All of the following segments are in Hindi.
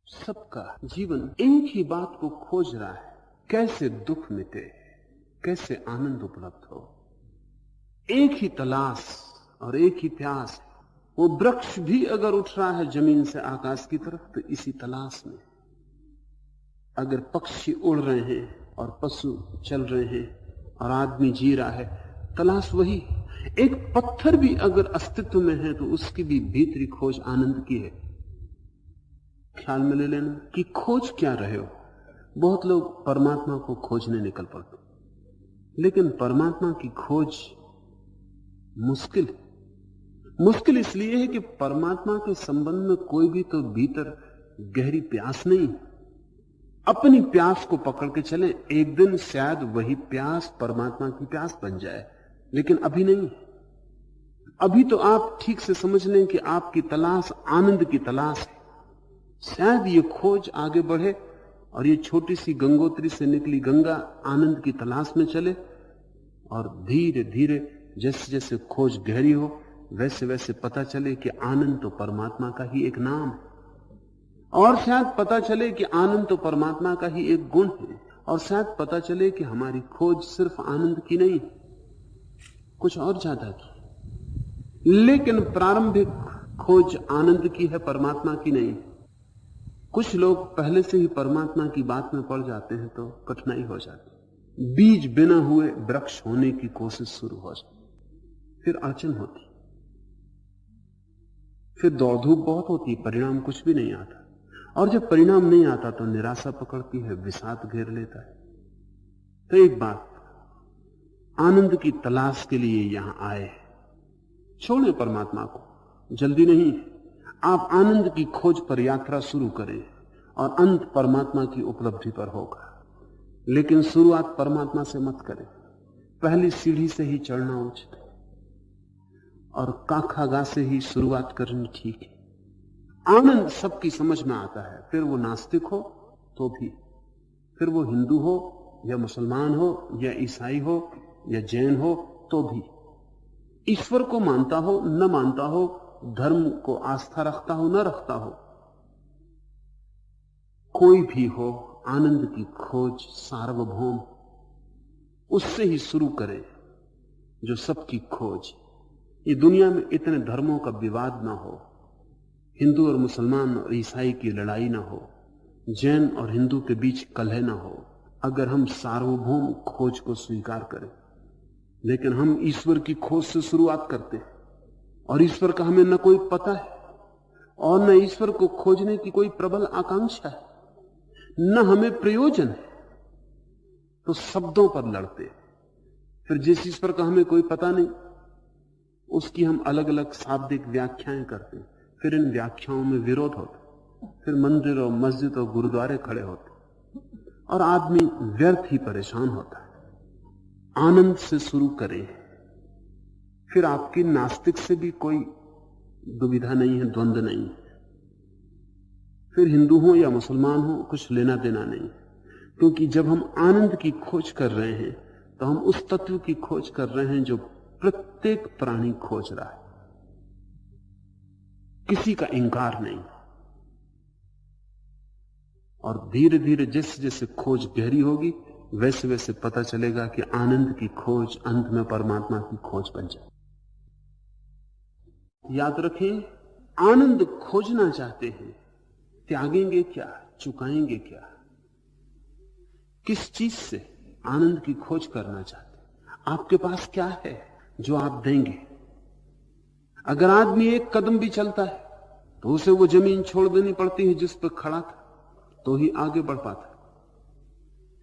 सबका जीवन एक ही बात को खोज रहा है, कैसे दुख मिटे, कैसे आनंद उपलब्ध हो। एक ही तलाश और एक ही प्यास। वो वृक्ष भी अगर उठ रहा है जमीन से आकाश की तरफ तो इसी तलाश में। अगर पक्षी उड़ रहे हैं और पशु चल रहे हैं और आदमी जी रहा है, तलाश वही। एक पत्थर भी अगर अस्तित्व में है तो उसकी भी भीतरी खोज आनंद की है। ख्याल में ले लेना कि खोज क्या रहे हो। बहुत लोग परमात्मा को खोजने निकल पड़ते, लेकिन परमात्मा की खोज मुश्किल है। मुश्किल इसलिए है कि परमात्मा के संबंध में कोई भी तो भीतर गहरी प्यास नहीं। अपनी प्यास को पकड़ के चले, एक दिन शायद वही प्यास परमात्मा की प्यास बन जाए, लेकिन अभी नहीं। अभी तो आप ठीक से समझ लें कि आपकी तलाश आनंद की तलाश है। शायद ये खोज आगे बढ़े और ये छोटी सी गंगोत्री से निकली गंगा आनंद की तलाश में चले, और धीरे धीरे जैसे जैसे खोज गहरी हो वैसे वैसे पता चले कि आनंद तो परमात्मा का ही एक नाम है। और शायद पता चले कि आनंद तो परमात्मा का ही एक गुण है। और शायद पता चले कि हमारी खोज सिर्फ आनंद की नहीं, कुछ और ज्यादा की। लेकिन प्रारंभिक खोज आनंद की है, परमात्मा की नहीं। कुछ लोग पहले से ही परमात्मा की बात में पड़ जाते हैं तो कठिनाई हो जाती। बीज बिना हुए वृक्ष होने की कोशिश शुरू हो जाती, फिर अड़चन होती, फिर दौड़ धूप बहुत होती, परिणाम कुछ भी नहीं आता। और जब परिणाम नहीं आता तो निराशा पकड़ती है, विषाद घेर लेता है। तो एक बात, आनंद की तलाश के लिए यहां आए, छोड़े परमात्मा को, जल्दी नहीं। आप आनंद की खोज पर यात्रा शुरू करें और अंत परमात्मा की उपलब्धि पर होगा। लेकिन शुरुआत परमात्मा से मत करें। पहली सीढ़ी से ही चढ़ना उचित है और काखागा से ही शुरुआत करनी ठीक है। आनंद सबकी समझ में आता है, फिर वो नास्तिक हो तो भी, फिर वो हिंदू हो या मुसलमान हो या ईसाई हो या जैन हो तो भी, ईश्वर को मानता हो न मानता हो, धर्म को आस्था रखता हो न रखता हो, कोई भी हो, आनंद की खोज सार्वभौम, उससे ही शुरू करें जो सबकी खोज। ये दुनिया में इतने धर्मों का विवाद ना हो, हिंदू और मुसलमान और ईसाई की लड़ाई ना हो, जैन और हिंदू के बीच कलह ना हो, अगर हम सार्वभौम खोज को स्वीकार करें। लेकिन हम ईश्वर की खोज से शुरुआत करते हैं और ईश्वर का हमें न कोई पता है और न ईश्वर को खोजने की कोई प्रबल आकांक्षा है, न हमें प्रयोजन है, तो शब्दों पर लड़ते। फिर जिस ईश्वर का हमें कोई पता नहीं उसकी हम अलग अलग शाब्दिक व्याख्याएं करते, फिर इन व्याख्याओं में विरोध होता, फिर मंदिर और मस्जिद और गुरुद्वारे खड़े होते और आदमी व्यर्थ ही परेशान होता है। आनंद से शुरू करें, फिर आपकी नास्तिक से भी कोई दुविधा नहीं है, द्वंद्व नहीं है। फिर हिंदू हो या मुसलमान हो कुछ लेना देना नहीं, क्योंकि जब हम आनंद की खोज कर रहे हैं तो हम उस तत्व की खोज कर रहे हैं जो प्रत्येक प्राणी खोज रहा है, किसी का इंकार नहीं। और धीरे धीरे जैसे जैसे खोज गहरी होगी वैसे वैसे पता चलेगा कि आनंद की खोज अंत में परमात्मा की खोज बन जाए। याद रखें, आनंद खोजना चाहते हैं, त्यागेंगे क्या, चुकाएंगे क्या, किस चीज से आनंद की खोज करना चाहते हैं? आपके पास क्या है जो आप देंगे? अगर आदमी एक कदम भी चलता है तो उसे वो जमीन छोड़ देनी पड़ती है जिस पर खड़ा था, तो ही आगे बढ़ पाता।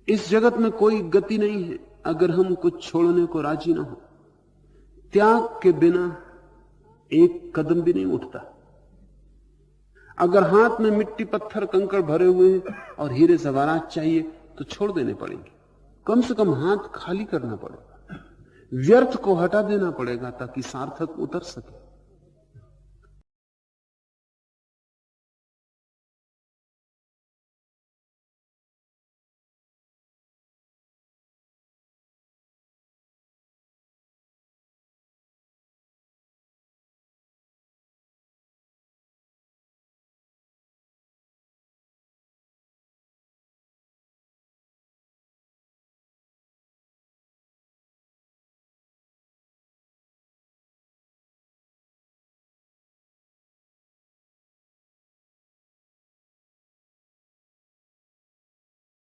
इस जगत में कोई गति नहीं है अगर हम कुछ छोड़ने को राजी ना हो। त्याग के बिना एक कदम भी नहीं उठता। अगर हाथ में मिट्टी पत्थर कंकड़ भरे हुए हैं और हीरे जवाहरात चाहिए तो छोड़ देने पड़ेंगे। कम से कम हाथ खाली करना पड़ेगा, व्यर्थ को हटा देना पड़ेगा ताकि सार्थक उतर सके।